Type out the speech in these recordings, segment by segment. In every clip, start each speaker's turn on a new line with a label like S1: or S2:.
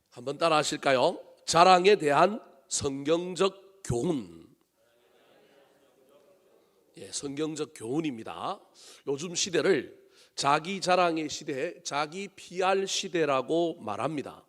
S1: 한번 따라 하실까요? 자랑에 대한 성경적 교훈. 성경적 교훈입니다. 요즘 시대를 자기 자랑의 시대, 자기 PR 시대라고 말합니다.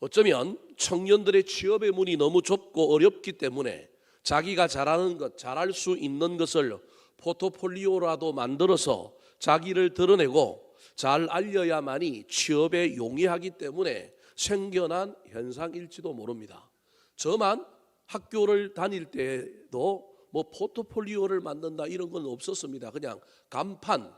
S1: 어쩌면 청년들의 취업의 문이 너무 좁고 어렵기 때문에 자기가 잘하는 것, 잘할 수 있는 것을 포트폴리오라도 만들어서 자기를 드러내고 잘 알려야만이 취업에 용이하기 때문에 생겨난 현상일지도 모릅니다. 저만 학교를 다닐 때도 포트폴리오를 만든다 이런 건 없었습니다. 그냥 간판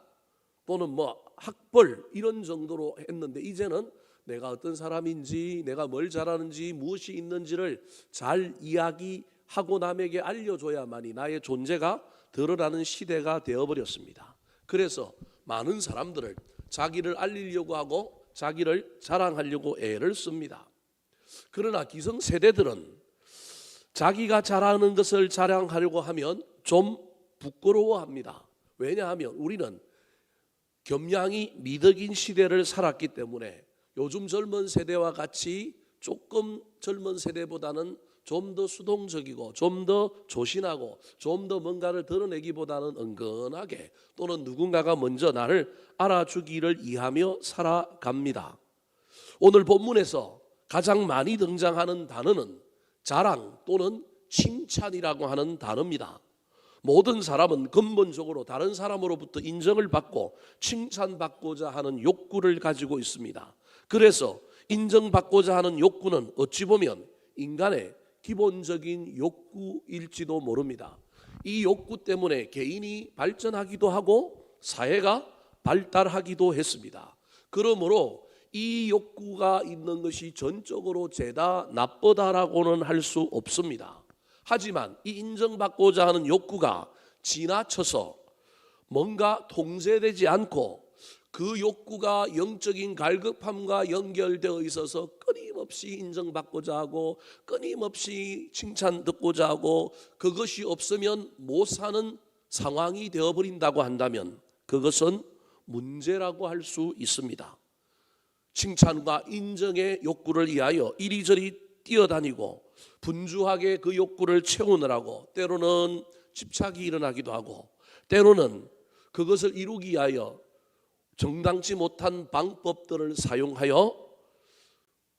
S1: 또는 학벌 이런 정도로 했는데, 이제는 내가 어떤 사람인지, 내가 뭘 잘하는지, 무엇이 있는지를 잘 이야기하고 남에게 알려줘야만이 나의 존재가 드러나는 시대가 되어버렸습니다. 그래서 많은 사람들을 자기를 알리려고 하고 자기를 자랑하려고 애를 씁니다. 그러나 기성세대들은 자기가 잘하는 것을 자랑하려고 하면 좀 부끄러워합니다. 왜냐하면 우리는 겸양이 미덕인 시대를 살았기 때문에 요즘 젊은 세대와 같이 조금 젊은 세대보다는 좀 더 수동적이고 좀 더 조신하고 좀 더 뭔가를 드러내기보다는 은근하게, 또는 누군가가 먼저 나를 알아주기를 이하며 살아갑니다. 오늘 본문에서 가장 많이 등장하는 단어는 자랑 또는 칭찬이라고 하는 단어입니다. 모든 사람은 근본적으로 다른 사람으로부터 인정을 받고 칭찬받고자 하는 욕구를 가지고 있습니다. 그래서 인정받고자 하는 욕구는 어찌 보면 인간의 기본적인 욕구일지도 모릅니다. 이 욕구 때문에 개인이 발전하기도 하고 사회가 발달하기도 했습니다. 그러므로 이 욕구가 있는 것이 전적으로 죄다 나쁘다라고는 할 수 없습니다. 하지만 이 인정받고자 하는 욕구가 지나쳐서 뭔가 통제되지 않고 그 욕구가 영적인 갈급함과 연결되어 있어서 끊임없이 인정받고자 하고 끊임없이 칭찬 듣고자 하고 그것이 없으면 못 사는 상황이 되어버린다고 한다면 그것은 문제라고 할 수 있습니다. 칭찬과 인정의 욕구를 위하여 이리저리 뛰어다니고 분주하게 그 욕구를 채우느라고 때로는 집착이 일어나기도 하고, 때로는 그것을 이루기 위하여 정당치 못한 방법들을 사용하여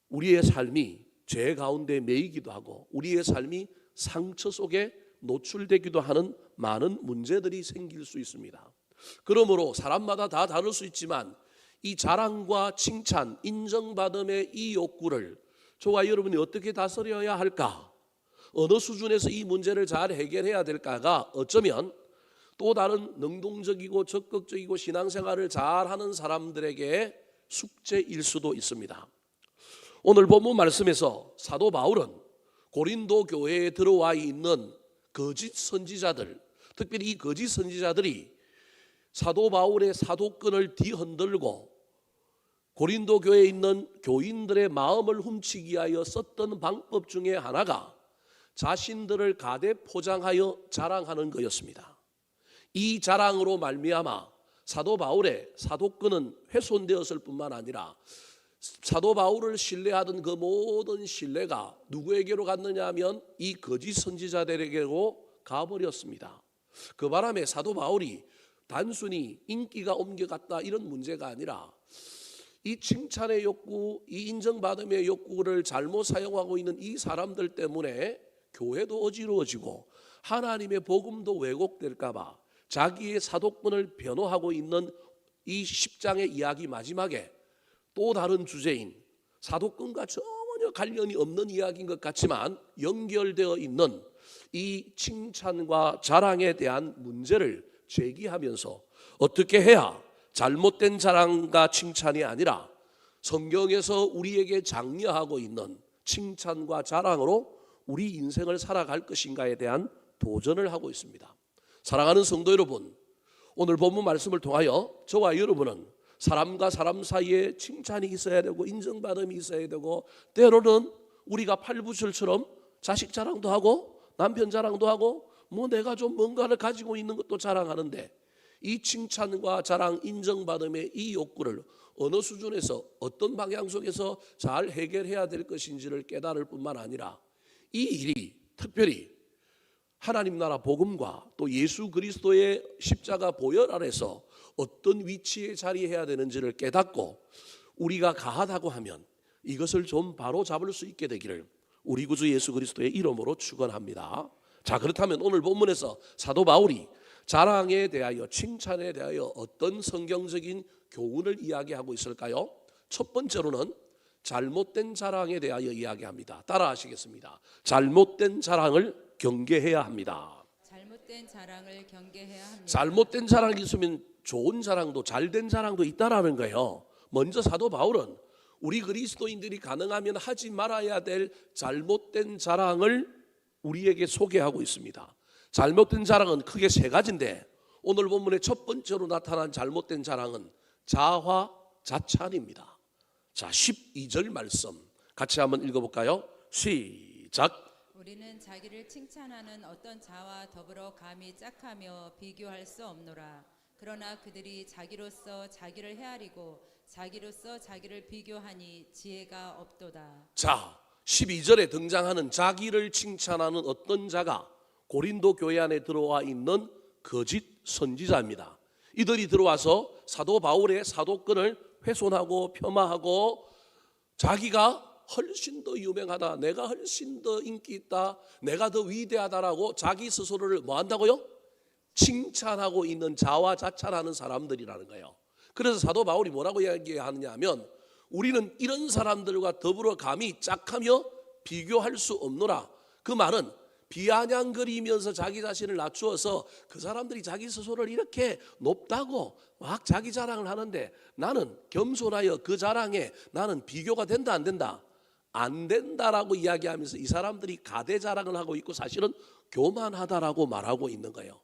S1: 우리의 삶이 죄 가운데 매이기도 하고 우리의 삶이 상처 속에 노출되기도 하는 많은 문제들이 생길 수 있습니다. 그러므로 사람마다 다 다를 수 있지만 이 자랑과 칭찬, 인정받음의 이 욕구를 저와 여러분이 어떻게 다스려야 할까? 어느 수준에서 이 문제를 잘 해결해야 될까가 어쩌면 또 다른 능동적이고 적극적이고 신앙생활을 잘하는 사람들에게 숙제일 수도 있습니다. 오늘 본문 말씀에서 사도 바울은 고린도 교회에 들어와 있는 거짓 선지자들, 특별히 이 거짓 선지자들이 사도 바울의 사도권을 뒤흔들고 고린도 교회에 있는 교인들의 마음을 훔치기 위하여 썼던 방법 중에 하나가 자신들을 가대 포장하여 자랑하는 것이었습니다. 이 자랑으로 말미암아 사도 바울의 사도권은 훼손되었을 뿐만 아니라 사도 바울을 신뢰하던 그 모든 신뢰가 누구에게로 갔느냐 하면 이 거짓 선지자들에게로 가버렸습니다. 그 바람에 사도 바울이 단순히 인기가 옮겨갔다 이런 문제가 아니라 이 칭찬의 욕구, 이 인정받음의 욕구를 잘못 사용하고 있는 이 사람들 때문에 교회도 어지러워지고 하나님의 복음도 왜곡될까 봐 자기의 사도권을 변호하고 있는 이 10장의 이야기 마지막에 또 다른 주제인 사도권과 전혀 관련이 없는 이야기인 것 같지만 연결되어 있는 이 칭찬과 자랑에 대한 문제를 제기하면서 어떻게 해야 잘못된 자랑과 칭찬이 아니라 성경에서 우리에게 장려하고 있는 칭찬과 자랑으로 우리 인생을 살아갈 것인가에 대한 도전을 하고 있습니다. 사랑하는 성도 여러분, 오늘 본문 말씀을 통하여 저와 여러분은 사람과 사람 사이에 칭찬이 있어야 되고 인정받음이 있어야 되고, 때로는 우리가 팔부술처럼 자식 자랑도 하고 남편 자랑도 하고 내가 좀 뭔가를 가지고 있는 것도 자랑하는데, 이 칭찬과 자랑, 인정받음의 이 욕구를 어느 수준에서 어떤 방향 속에서 잘 해결해야 될 것인지를 깨달을 뿐만 아니라 이 일이 특별히 하나님 나라 복음과 또 예수 그리스도의 십자가 보혈 아래서 어떤 위치에 자리해야 되는지를 깨닫고 우리가 가하다고 하면 이것을 좀 바로 잡을 수 있게 되기를 우리 구주 예수 그리스도의 이름으로 축원합니다. 자, 그렇다면 오늘 본문에서 사도 바울이 자랑에 대하여, 칭찬에 대하여 어떤 성경적인 교훈을 이야기하고 있을까요? 첫 번째로는 잘못된 자랑에 대하여 이야기합니다. 따라 하시겠습니다. 잘못된 자랑을 경계해야 합니다.
S2: 잘못된 자랑을 경계해야 합니다.
S1: 잘못된 자랑이 있으면 좋은 자랑도 잘된 자랑도 있다라는 거예요. 먼저 사도 바울은 우리 그리스도인들이 가능하면 하지 말아야 될 잘못된 자랑을 우리에게 소개하고 있습니다. 잘못된 자랑은 크게 세 가지인데 오늘 본문의 첫 번째로 나타난 잘못된 자랑은 자화자찬입니다. 자, 12절 말씀 같이 한번 읽어볼까요? 시작.
S2: 우리는 자기를 칭찬하는 어떤 자와 더불어 감히 짝하며 비교할 수 없노라. 그러나 그들이 자기로서 자기를 헤아리고 자기로서 자기를 비교하니 지혜가 없도다.
S1: 자, 12절에 등장하는 자기를 칭찬하는 어떤 자가 고린도 교회 안에 들어와 있는 거짓 선지자입니다. 이들이 들어와서 사도 바울의 사도권을 훼손하고 폄하하고 자기가 훨씬 더 유명하다, 내가 훨씬 더 인기 있다, 내가 더 위대하다라고 자기 스스로를 뭐 한다고요? 칭찬하고 있는 자화자찬하는 사람들이라는 거예요. 그래서 사도 바울이 뭐라고 이야기하느냐 하면 우리는 이런 사람들과 더불어 감히 짝하며 비교할 수 없노라. 그 말은 비아냥거리면서 자기 자신을 낮추어서 그 사람들이 자기 스스로를 이렇게 높다고 막 자기 자랑을 하는데 나는 겸손하여 그 자랑에 나는 비교가 된다 안 된다? 안 된다라고 이야기하면서 이 사람들이 가대 자랑을 하고 있고 사실은 교만하다라고 말하고 있는 거예요.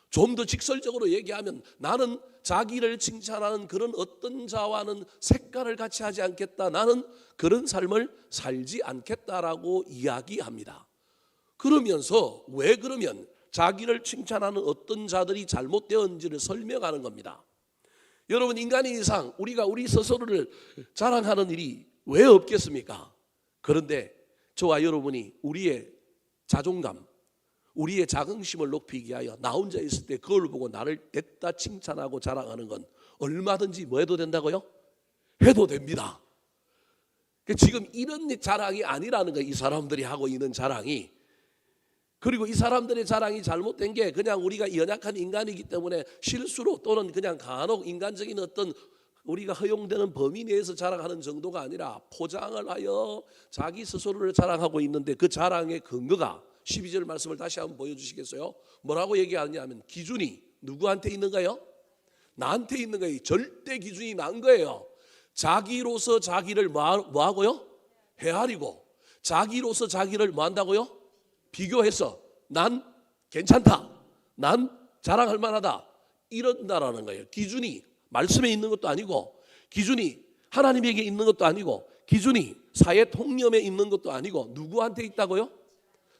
S1: 좀 더 직설적으로 얘기하면 나는 자기를 칭찬하는 그런 어떤 자와는 색깔을 같이 하지 않겠다. 나는 그런 삶을 살지 않겠다라고 이야기합니다. 그러면서 왜 그러면 자기를 칭찬하는 어떤 자들이 잘못되었는지를 설명하는 겁니다. 여러분, 인간의 이상 우리가 우리 스스로를 자랑하는 일이 왜 없겠습니까? 그런데 저와 여러분이 우리의 자존감, 우리의 자긍심을 높이기 위하여 나 혼자 있을 때 그걸 보고 나를 냈다 칭찬하고 자랑하는 건 얼마든지 뭐 해도 된다고요? 해도 됩니다. 지금 이런 자랑이 아니라는 거예요. 이 사람들이 하고 있는 자랑이. 그리고 이 사람들의 자랑이 잘못된 게 그냥 우리가 연약한 인간이기 때문에 실수로 또는 그냥 간혹 인간적인 어떤 우리가 허용되는 범위 내에서 자랑하는 정도가 아니라 포장을 하여 자기 스스로를 자랑하고 있는데 그 자랑의 근거가 12절 말씀을 다시 한번 보여주시겠어요? 뭐라고 얘기하느냐 하면 기준이 누구한테 있는가요? 나한테 있는 거예요. 절대 기준이 난 거예요. 자기로서 자기를 뭐 하고요? 헤아리고 자기로서 자기를 뭐 한다고요? 비교해서 난 괜찮다, 난 자랑할 만하다 이런다라는 거예요. 기준이 말씀에 있는 것도 아니고 기준이 하나님에게 있는 것도 아니고 기준이 사회 통념에 있는 것도 아니고 누구한테 있다고요?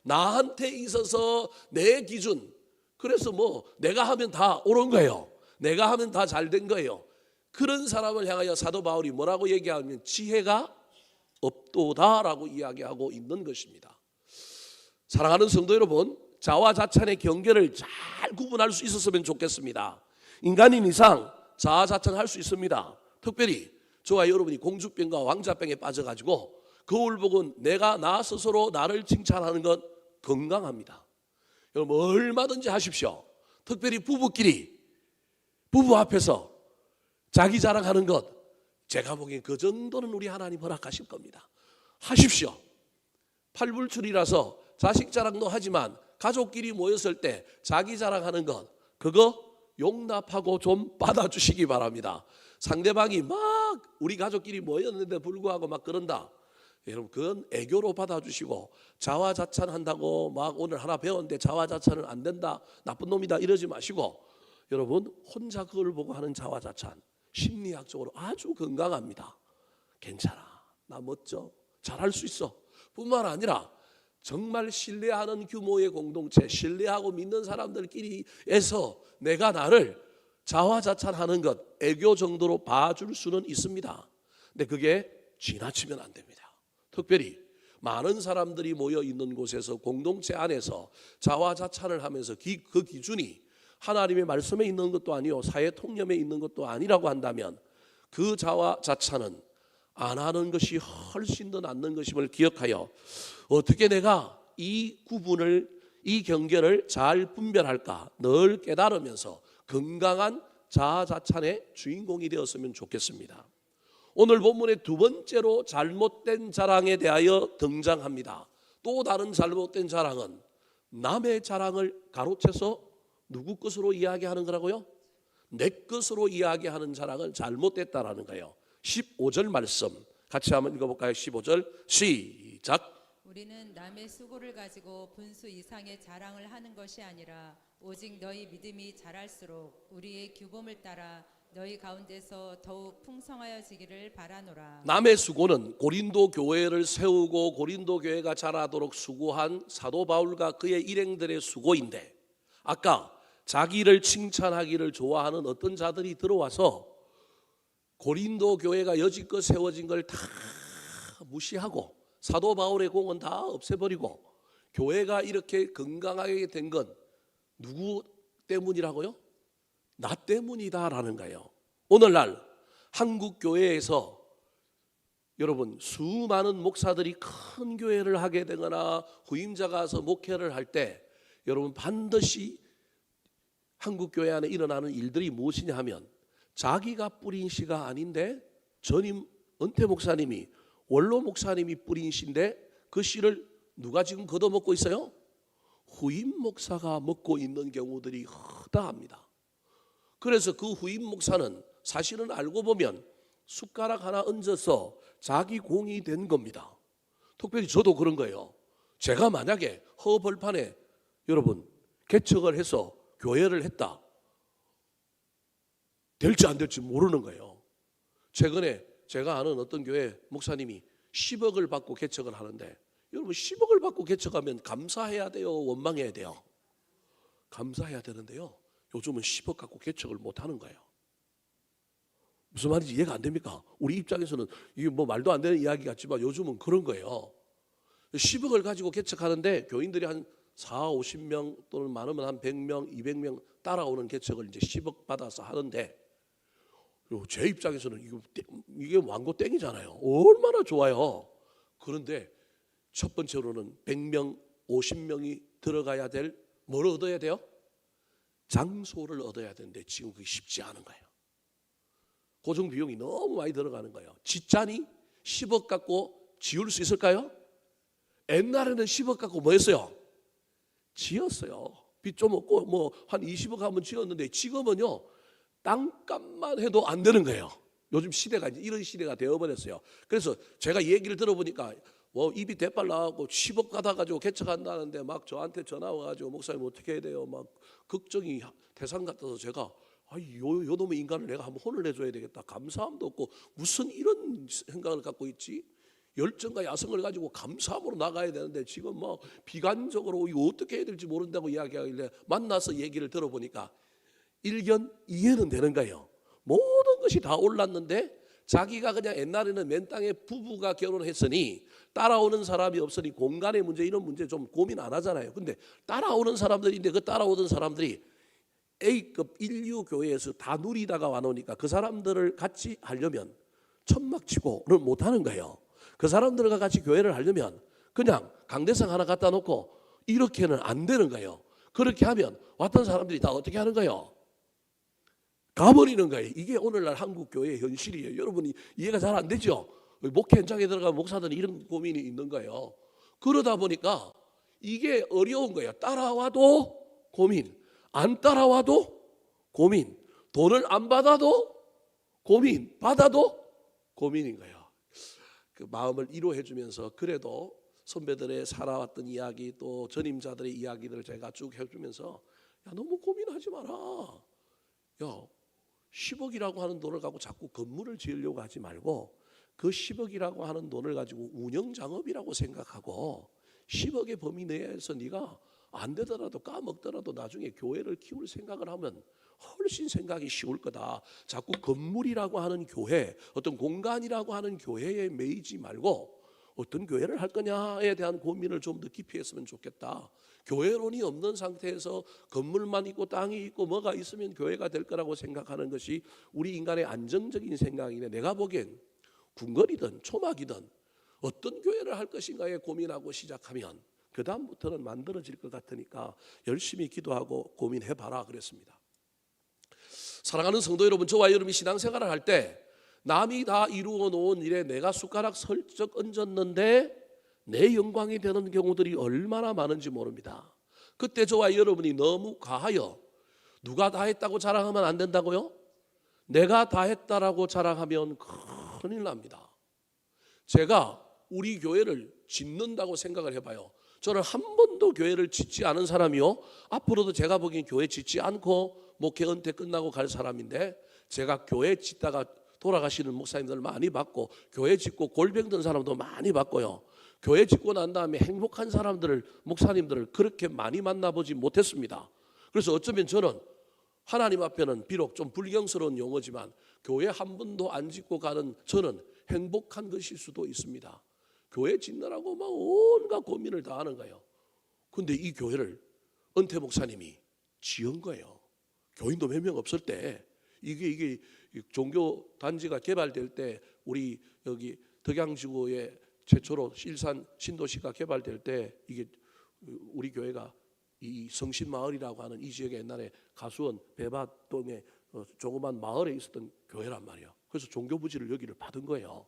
S1: 나한테 있어서 내 기준. 그래서 뭐 내가 하면 다 옳은 거예요. 내가 하면 다 잘 된 거예요. 그런 사람을 향하여 사도 바울이 뭐라고 얘기하면 지혜가 없도다라고 이야기하고 있는 것입니다. 사랑하는 성도 여러분, 자화자찬의 경계를 잘 구분할 수 있었으면 좋겠습니다. 인간인 이상 자화자찬할 수 있습니다. 특별히 저와 여러분이 공주병과 왕자병에 빠져가지고 거울 보고 내가 나 스스로 나를 칭찬하는 건 건강합니다. 여러분 얼마든지 하십시오. 특별히 부부끼리 부부 앞에서 자기 자랑하는 것 제가 보기엔 그 정도는 우리 하나님 허락하실 겁니다. 하십시오. 팔불출이라서 자식 자랑도 하지만 가족끼리 모였을 때 자기 자랑하는 것 그거 용납하고 좀 받아주시기 바랍니다. 상대방이 막 우리 가족끼리 모였는데 불구하고 막 그런다. 여러분 그건 애교로 받아주시고 자화자찬한다고 막 오늘 하나 배웠는데 자화자찬은 안 된다, 나쁜 놈이다 이러지 마시고 여러분 혼자 그걸 보고 하는 자화자찬 심리학적으로 아주 건강합니다. 괜찮아, 나 멋져, 잘할 수 있어 뿐만 아니라 정말 신뢰하는 규모의 공동체, 신뢰하고 믿는 사람들끼리에서 내가 나를 자화자찬하는 것 애교 정도로 봐줄 수는 있습니다. 근데 그게 지나치면 안 됩니다. 특별히 많은 사람들이 모여 있는 곳에서 공동체 안에서 자화자찬을 하면서 그 기준이 하나님의 말씀에 있는 것도 아니요 사회 통념에 있는 것도 아니라고 한다면 그 자화자찬은 안 하는 것이 훨씬 더 낫는 것임을 기억하여 어떻게 내가 이 구분을 이 경계를 잘 분별할까 늘 깨달으면서 건강한 자아자찬의 주인공이 되었으면 좋겠습니다. 오늘 본문의 두 번째로 잘못된 자랑에 대하여 등장합니다. 또 다른 잘못된 자랑은 남의 자랑을 가로채서 누구 것으로 이야기하는 거라고요? 내 것으로 이야기하는 자랑은 잘못됐다라는 거예요. 15절 말씀 같이 한번 읽어볼까요? 15절 시작.
S2: 우리는 남의 수고를 가지고 분수 이상의 자랑을 하는 것이 아니라 오직 너희 믿음이 자랄수록 우리의 규범을 따라 너희 가운데서 더욱 풍성하여지기를 바라노라.
S1: 남의 수고는 고린도 교회를 세우고 고린도 교회가 자라도록 수고한 사도 바울과 그의 일행들의 수고인데 아까 자기를 칭찬하기를 좋아하는 어떤 자들이 들어와서 고린도 교회가 여지껏 세워진 걸 다 무시하고 사도 바울의 공은 다 없애버리고 교회가 이렇게 건강하게 된 건 누구 때문이라고요? 나 때문이다라는 거예요. 오늘날 한국 교회에서 여러분 수많은 목사들이 큰 교회를 하게 되거나 후임자가 와서 목회를 할 때 여러분 반드시 한국 교회 안에 일어나는 일들이 무엇이냐 하면 자기가 뿌린 씨가 아닌데 전임 은퇴 목사님이 원로 목사님이 뿌린 씨인데 그 씨를 누가 지금 걷어먹고 있어요? 후임 목사가 먹고 있는 경우들이 허다합니다. 그래서 그 후임 목사는 사실은 알고 보면 숟가락 하나 얹어서 자기 공이 된 겁니다. 특별히 저도 그런 거예요. 제가 만약에 허벌판에 여러분 개척을 해서 교회를 했다. 될지 안 될지 모르는 거예요. 최근에 제가 아는 어떤 교회 목사님이 10억을 받고 개척을 하는데 여러분 10억을 받고 개척하면 감사해야 돼요? 원망해야 돼요? 감사해야 되는데요. 요즘은 10억 갖고 개척을 못 하는 거예요. 무슨 말인지 이해가 안 됩니까? 우리 입장에서는 이게 뭐 말도 안 되는 이야기 같지만 요즘은 그런 거예요. 10억을 가지고 개척하는데 교인들이 한 4, 50명 또는 많으면 한 100명, 200명 따라오는 개척을 이제 10억 받아서 하는데 제 입장에서는 이게 완고 땡이잖아요. 얼마나 좋아요. 그런데 첫 번째로는 100명, 50명이 들어가야 될 뭘 얻어야 돼요? 장소를 얻어야 되는데 지금 그게 쉽지 않은 거예요. 고정 비용이 너무 많이 들어가는 거예요. 짓자니 10억 갖고 지을 수 있을까요? 옛날에는 10억 갖고 뭐 했어요? 지었어요. 빚 좀 없고 뭐 한 20억 한번 지었는데 지금은요 땅값만 해도 안 되는 거예요. 요즘 시대가 이제 이런 시대가 되어버렸어요. 그래서 제가 얘기를 들어보니까 뭐 입이 대빨 나가고 10억 받아가지고 개척한다는데 막 저한테 전화 와가지고 목사님 어떻게 해야 돼요? 막 걱정이 대상 같아서 제가 요 놈의 인간을 내가 한번 혼을 내줘야 되겠다. 감사함도 없고 무슨 이런 생각을 갖고 있지? 열정과 야성을 가지고 감사함으로 나가야 되는데 지금 뭐 비관적으로 이거 어떻게 해야 될지 모른다고 이야기하길래 만나서 얘기를 들어보니까 일견 이해는 되는 거예요. 모든 것이 다 올랐는데 자기가 그냥 옛날에는 맨 땅에 부부가 결혼했으니 따라오는 사람이 없으니 공간의 문제 이런 문제 좀 고민 안 하잖아요. 근데 따라오는 사람들인데 그 따라오던 사람들이 A급 인류 교회에서 다 누리다가 와놓으니까 그 사람들을 같이 하려면 천막치고는 못하는 거예요. 그 사람들과 같이 교회를 하려면 그냥 강대상 하나 갖다 놓고 이렇게는 안 되는 거예요. 그렇게 하면 왔던 사람들이 다 어떻게 하는 거예요? 가버리는 거예요. 이게 오늘날 한국 교회의 현실이에요. 여러분이 이해가 잘 안 되죠? 목회 현장에 들어가면 목사들은 이런 고민이 있는 거예요. 그러다 보니까 이게 어려운 거예요. 따라와도 고민, 안 따라와도 고민, 돈을 안 받아도 고민, 받아도 고민인 거예요. 그 마음을 위로해 주면서 그래도 선배들의 살아왔던 이야기 또 전임자들의 이야기들을 제가 쭉 해주면서 야 너무 고민하지 마라. 야 10억이라고 하는 돈을 갖고 자꾸 건물을 지으려고 하지 말고 그 10억이라고 하는 돈을 가지고 운영장업이라고 생각하고 10억의 범위 내에서 네가 안 되더라도 까먹더라도 나중에 교회를 키울 생각을 하면 훨씬 생각이 쉬울 거다. 자꾸 건물이라고 하는 교회, 어떤 공간이라고 하는 교회에 매이지 말고 어떤 교회를 할 거냐에 대한 고민을 좀 더 깊이 했으면 좋겠다. 교회론이 없는 상태에서 건물만 있고 땅이 있고 뭐가 있으면 교회가 될 거라고 생각하는 것이 우리 인간의 안정적인 생각인데, 내가 보기엔 궁궐이든 초막이든 어떤 교회를 할 것인가에 고민하고 시작하면 그 다음부터는 만들어질 것 같으니까 열심히 기도하고 고민해봐라 그랬습니다. 사랑하는 성도 여러분, 저와 여러분이 신앙생활을 할 때 남이 다 이루어 놓은 일에 내가 숟가락 슬쩍 얹었는데 내 영광이 되는 경우들이 얼마나 많은지 모릅니다. 그때 저와 여러분이 너무 과하여 누가 다 했다고 자랑하면 안 된다고요? 내가 다 했다라고 자랑하면 큰일 납니다. 제가 우리 교회를 짓는다고 생각을 해봐요. 저는 한 번도 교회를 짓지 않은 사람이요, 앞으로도 제가 보기엔 교회 짓지 않고 목회 은퇴 끝나고 갈 사람인데, 제가 교회 짓다가 돌아가시는 목사님들 많이 봤고, 교회 짓고 골병 든 사람도 많이 봤고요, 교회 짓고 난 다음에 행복한 사람들을, 목사님들을 그렇게 많이 만나보지 못했습니다. 그래서 어쩌면 저는 하나님 앞에는 비록 좀 불경스러운 용어지만 교회 한 번도 안 짓고 가는 저는 행복한 것일 수도 있습니다. 교회 짓느라고 막 온갖 고민을 다 하는 거예요. 근데 이 교회를 은퇴 목사님이 지은 거예요. 교인도 몇 명 없을 때, 이게 종교 단지가 개발될 때, 우리 여기 덕양지구에 최초로 일산 신도시가 개발될 때, 이게 우리 교회가 이 성신마을이라고 하는 이 지역에 옛날에 가수원 배밭동에 조그만 마을에 있었던 교회란 말이에요. 그래서 종교부지를 여기를 받은 거예요.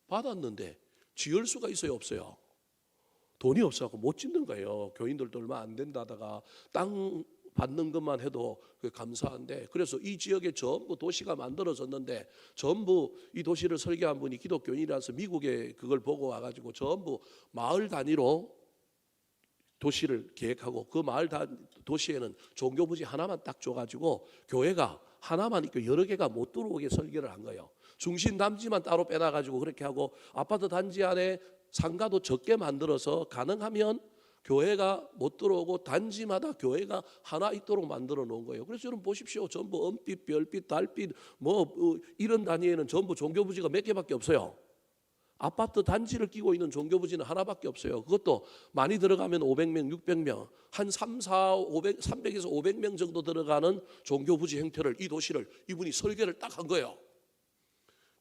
S1: 받았는데 지을 수가 있어요, 없어요? 돈이 없어서 못 짓는 거예요. 교인들도 얼마 안 된다다가 땅 받는 것만 해도 감사한데, 그래서 이 지역에 전부 도시가 만들어졌는데, 전부 이 도시를 설계한 분이 기독교인이라서 미국에 그걸 보고 와가지고 전부 마을 단위로 도시를 계획하고, 그 마을 도시에는 종교부지 하나만 딱 줘가지고 교회가 하나만 있고 여러 개가 못 들어오게 설계를 한 거예요. 중심 단지만 따로 빼놔가지고 그렇게 하고, 아파트 단지 안에 상가도 적게 만들어서 가능하면 교회가 못 들어오고 단지마다 교회가 하나 있도록 만들어 놓은 거예요. 그래서 여러분 보십시오. 전부 은빛, 별빛, 달빛 이런 단위에는 전부 종교부지가 몇 개밖에 없어요. 아파트 단지를 끼고 있는 종교부지는 하나밖에 없어요. 그것도 많이 들어가면 500명, 600명, 한 300에서 500명 정도 들어가는 종교부지 형태를, 이 도시를 이분이 설계를 딱 한 거예요.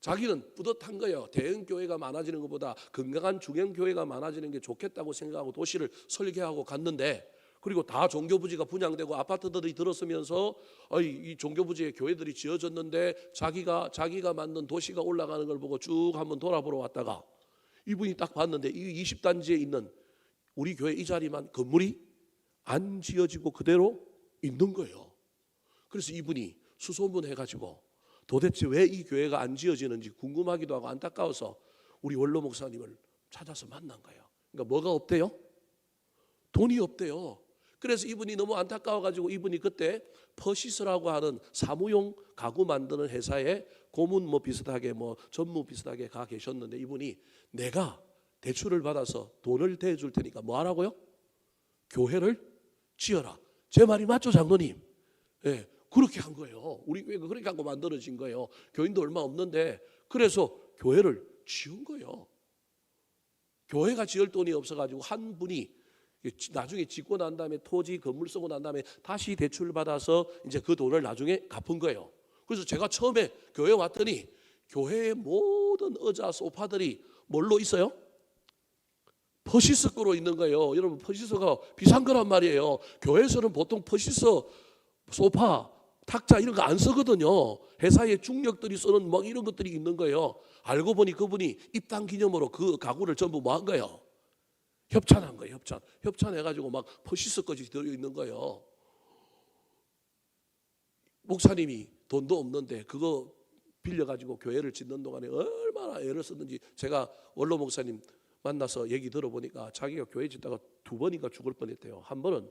S1: 자기는 뿌듯한 거예요. 대형 교회가 많아지는 것보다 건강한 중형 교회가 많아지는 게 좋겠다고 생각하고 도시를 설계하고 갔는데, 그리고 다 종교부지가 분양되고 아파트들이 들어서면서 이 종교부지에 교회들이 지어졌는데 자기가 만든 도시가 올라가는 걸 보고 쭉 한번 돌아보러 왔다가 이분이 딱 봤는데 이 20단지에 있는 우리 교회 이 자리만 건물이 안 지어지고 그대로 있는 거예요. 그래서 이분이 수소문해가지고 도대체 왜 이 교회가 안 지어지는지 궁금하기도 하고 안타까워서 우리 원로 목사님을 찾아서 만난 거예요. 그러니까 뭐가 없대요? 돈이 없대요. 그래서 이분이 너무 안타까워가지고 이분이 그때 퍼시스라고 하는 사무용 가구 만드는 회사에 고문 비슷하게 전무 비슷하게 가 계셨는데, 이분이 내가 대출을 받아서 돈을 대줄 테니까 뭐 하라고요? 교회를 지어라. 제 말이 맞죠, 장로님? 예. 그렇게 한 거예요. 우리 교회가 그렇게 하고 만들어진 거예요. 교인도 얼마 없는데, 그래서 교회를 지은 거예요. 교회가 지을 돈이 없어가지고 한 분이 나중에 짓고 난 다음에 토지 건물 쓰고 난 다음에 다시 대출 받아서 이제 그 돈을 나중에 갚은 거예요. 그래서 제가 처음에 교회 왔더니 교회의 모든 의자 소파들이 뭘로 있어요? 퍼시스 거로 있는 거예요. 여러분, 퍼시스가 비싼 거란 말이에요. 교회에서는 보통 퍼시스 소파, 탁자 이런 거 안 쓰거든요. 회사의 중력들이 쓰는 이런 것들이 있는 거예요. 알고 보니 그분이 입당 기념으로 그 가구를 전부 한 거예요. 협찬한 거예요. 협찬해가지고 막 퍼시스까지 들어있는 거예요. 목사님이 돈도 없는데 그거 빌려가지고 교회를 짓는 동안에 얼마나 애를 썼는지, 제가 원로 목사님 만나서 얘기 들어보니까 자기가 교회 짓다가 2번인가 죽을 뻔했대요. 한 번은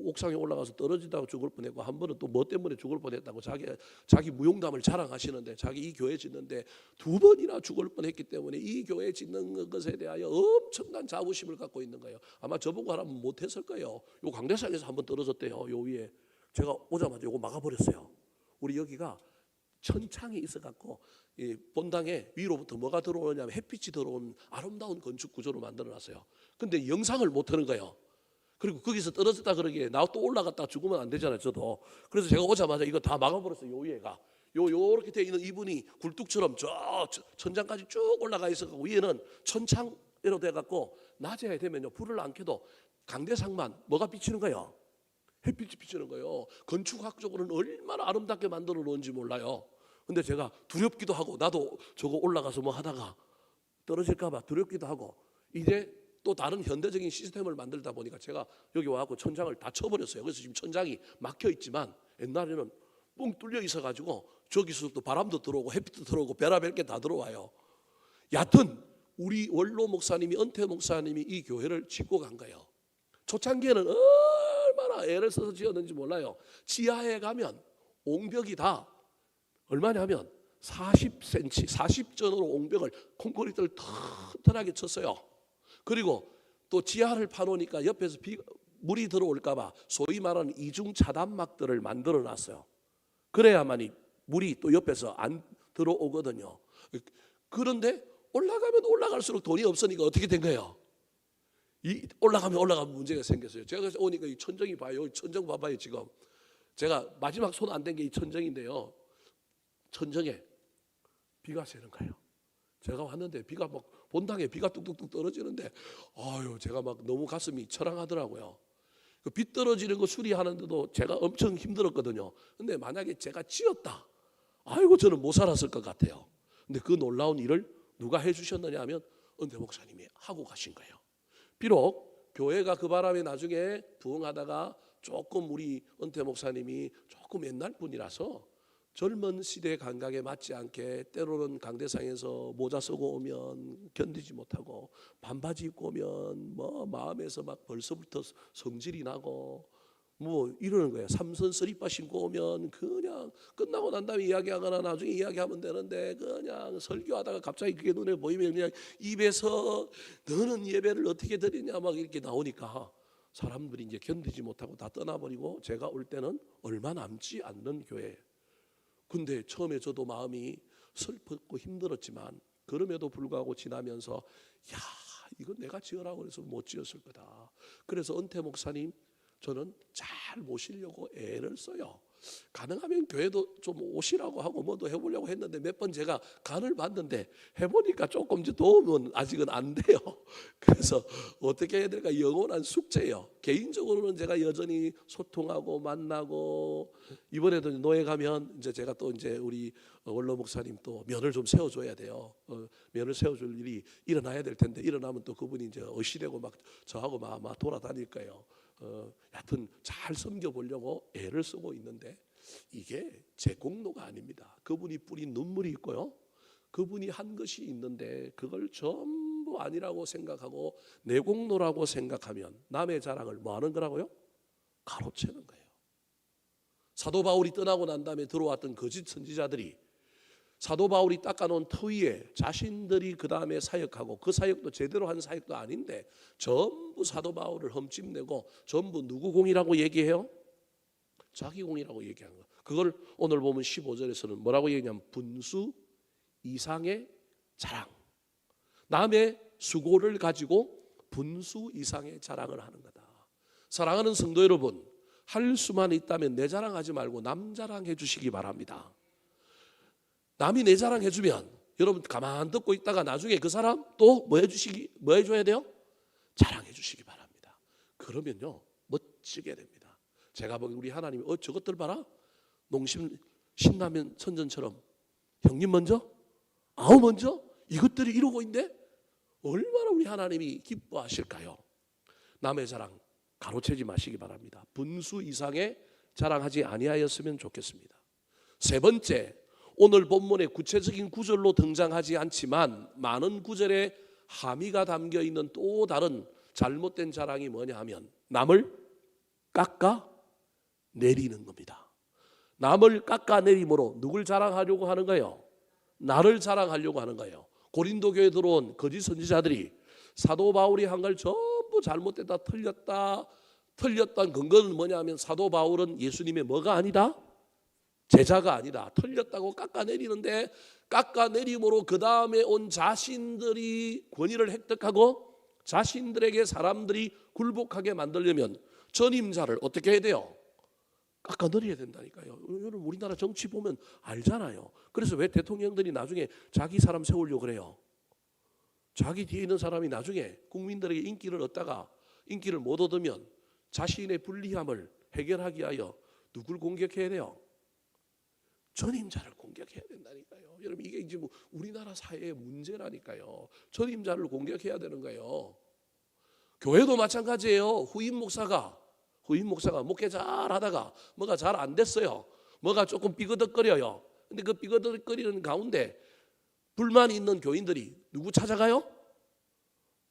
S1: 옥상에 올라가서 떨어지다가 죽을 뻔했고, 한 번은 또 뭐 때문에 죽을 뻔했다고 자기 무용담을 자랑하시는데, 자기 이 교회 짓는데 2번이나 죽을 뻔했기 때문에 이 교회 짓는 것에 대하여 엄청난 자부심을 갖고 있는 거예요. 아마 저보고 하라면 못했을 거예요. 요 강대상에서 한번 떨어졌대요. 요 위에. 제가 오자마자 요거 막아버렸어요. 우리 여기가 천창이 있어갖고 이 본당에 위로부터 뭐가 들어오냐면 햇빛이 들어온 아름다운 건축 구조로 만들어놨어요. 근데 영상을 못 하는 거예요. 그리고 거기서 떨어졌다 그러기에 나 또 올라갔다 죽으면 안 되잖아요, 저도. 그래서 제가 오자마자 이거 다 막아버렸어요. 요 위에가 요렇게 돼 있는 이분이 굴뚝처럼 저 천장까지 쭉 올라가 있어서 위에는 천창으로 돼갖고 낮에 되면요 불을 안 켜도 강대상만 뭐가 비치는 거예요? 햇빛이 비치는 거예요. 건축학적으로는 얼마나 아름답게 만들어 놓은지 몰라요. 근데 제가 두렵기도 하고 나도 저거 올라가서 뭐 하다가 떨어질까 봐 두렵기도 하고 이제 또 다른 현대적인 시스템을 만들다 보니까 제가 여기 와서 천장을 다 쳐버렸어요. 그래서 지금 천장이 막혀 있지만 옛날에는 뻥 뚫려 있어가지고 저기서 또 바람도 들어오고 햇빛도 들어오고 별의별 게 다 들어와요. 여하튼 우리 원로 목사님이 은퇴 목사님이 이 교회를 짓고 간 거예요. 초창기에는 얼마나 애를 써서 지었는지 몰라요. 지하에 가면 옹벽이 다 얼마냐면 40cm, 40전으로 옹벽을 콘크리트를 튼튼하게 쳤어요. 그리고 또 지하를 파놓으니까 옆에서 물이 들어올까 봐 소위 말하는 이중 차단막들을 만들어 놨어요. 그래야만이 물이 또 옆에서 안 들어오거든요. 그런데 올라가면 올라갈수록 돈이 없으니까 어떻게 된 거예요? 올라가면 문제가 생겼어요. 제가 오니까 이 천정이 봐요. 천정 봐봐요. 지금 제가 마지막 손 안 댄 게 이 천정인데요. 천정에 비가 새는 거예요. 제가 왔는데 비가 막 본당에 비가 뚝뚝뚝 떨어지는데 아유 제가 막 너무 가슴이 처량하더라고요. 그 비 떨어지는 거 수리하는데도 제가 엄청 힘들었거든요. 근데 만약에 제가 지었다, 아이고 저는 못 살았을 것 같아요. 근데 그 놀라운 일을 누가 해주셨느냐 하면 은퇴 목사님이 하고 가신 거예요. 비록 교회가 그 바람에 나중에 부흥하다가 조금 우리 은퇴 목사님이 조금 옛날 분이라서 젊은 시대 감각에 맞지 않게 때로는 강대상에서 모자 쓰고 오면 견디지 못하고 반바지 입고 오면 뭐 마음에서 막 벌써부터 성질이 나고 뭐 이러는 거예요. 삼선 쓰리빠 신고 오면 그냥 끝나고 난 다음에 이야기하거나 나중에 이야기하면 되는데 그냥 설교하다가 갑자기 그게 눈에 보이면 그냥 입에서 너는 예배를 어떻게 드리냐 막 이렇게 나오니까 사람들이 이제 견디지 못하고 다 떠나버리고 제가 올 때는 얼마 남지 않는 교회. 근데 처음에 저도 마음이 슬펐고 힘들었지만 그럼에도 불구하고 지나면서 야 이건 내가 지으라고 해서 못 지었을 거다. 그래서 은퇴 목사님 저는 잘 모시려고 애를 써요. 가능하면 교회도 좀 오시라고 하고 뭐도 해보려고 했는데 몇 번 제가 간을 봤는데 해보니까 조금 이제 도움은 아직은 안 돼요. 그래서 어떻게 해야 될까 영원한 숙제예요. 개인적으로는 제가 여전히 소통하고 만나고 이번에도 노예 가면 이제 제가 또 이제 우리 원로 목사님 또 면을 좀 세워줘야 돼요. 면을 세워줄 일이 일어나야 될 텐데 일어나면 또 그분이 이제 어시되고 막 저하고 막 돌아다닐 거예요. 여하튼 잘 섬겨보려고 애를 쓰고 있는데 이게 제 공로가 아닙니다. 그분이 뿌린 눈물이 있고요. 그분이 한 것이 있는데 그걸 전부 아니라고 생각하고 내 공로라고 생각하면 남의 자랑을 뭐 하는 거라고요? 가로채는 거예요. 사도 바울이 떠나고 난 다음에 들어왔던 거짓 선지자들이 사도 바울이 닦아놓은 터 위에 자신들이 그 다음에 사역하고 그 사역도 제대로 한 사역도 아닌데 전부 사도 바울을 흠집내고 전부 누구 공이라고 얘기해요? 자기 공이라고 얘기하는 거예요. 그걸 오늘 보면 15절에서는 뭐라고 얘기하냐면 분수 이상의 자랑. 남의 수고를 가지고 분수 이상의 자랑을 하는 거다. 사랑하는 성도 여러분, 할 수만 있다면 내 자랑하지 말고 남 자랑해 주시기 바랍니다. 남이 내 자랑 해주면 여러분 가만 듣고 있다가 나중에 그 사람 또 뭐 해줘야 돼요? 자랑해 주시기 바랍니다. 그러면요 멋지게 됩니다. 제가 보기 우리 하나님이 저것들 봐라 농심 신라면 선전처럼 형님 먼저 아우 먼저 이것들이 이루고 있는데 얼마나 우리 하나님이 기뻐하실까요? 남의 자랑 가로채지 마시기 바랍니다. 분수 이상의 자랑하지 아니하였으면 좋겠습니다. 세 번째, 오늘 본문의 구체적인 구절로 등장하지 않지만 많은 구절에 함의가 담겨 있는 또 다른 잘못된 자랑이 뭐냐 하면 남을 깎아 내리는 겁니다. 남을 깎아 내림으로 누굴 자랑하려고 하는 거예요? 나를 자랑하려고 하는 거예요. 고린도 교회에 들어온 거짓 선지자들이 사도 바울이 한 걸 전부 잘못됐다 틀렸다는 근거는 뭐냐면 사도 바울은 예수님의 뭐가 아니다? 제자가 아니다. 틀렸다고 깎아내리는데 깎아내림으로 그 다음에 온 자신들이 권위를 획득하고 자신들에게 사람들이 굴복하게 만들려면 전임자를 어떻게 해야 돼요? 깎아내려야 된다니까요. 여러분 우리나라 정치 보면 알잖아요. 그래서 왜 대통령들이 나중에 자기 사람 세우려고 그래요? 자기 뒤에 있는 사람이 나중에 국민들에게 인기를 얻다가 인기를 못 얻으면 자신의 불리함을 해결하기 위하여 누굴 공격해야 돼요? 전임자를 공격해야 된다니까요. 여러분 이게 이제 뭐 우리나라 사회의 문제라니까요. 전임자를 공격해야 되는 거예요. 교회도 마찬가지예요. 후임 목사가 목회 잘하다가 뭐가 잘 안 됐어요. 뭐가 조금 삐그덕거려요. 근데 그 삐그덕거리는 가운데 불만이 있는 교인들이 누구 찾아가요?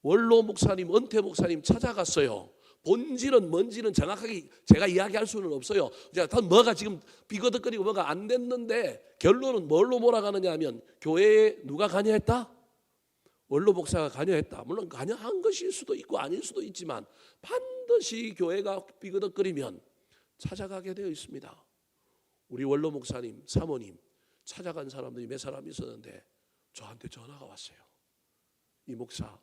S1: 원로 목사님, 은퇴 목사님 찾아갔어요. 본질은 뭔지는 정확하게 제가 이야기할 수는 없어요. 뭐가 지금 삐거덕거리고 뭐가 안 됐는데 결론은 뭘로 몰아가느냐 하면 교회에 누가 관여했다? 원로 목사가 관여했다. 물론 관여한 것일 수도 있고 아닐 수도 있지만 반드시 교회가 삐거덕거리면 찾아가게 되어 있습니다. 우리 원로 목사님, 사모님 찾아간 사람들이 몇 사람 있었는데 저한테 전화가 왔어요. 이 목사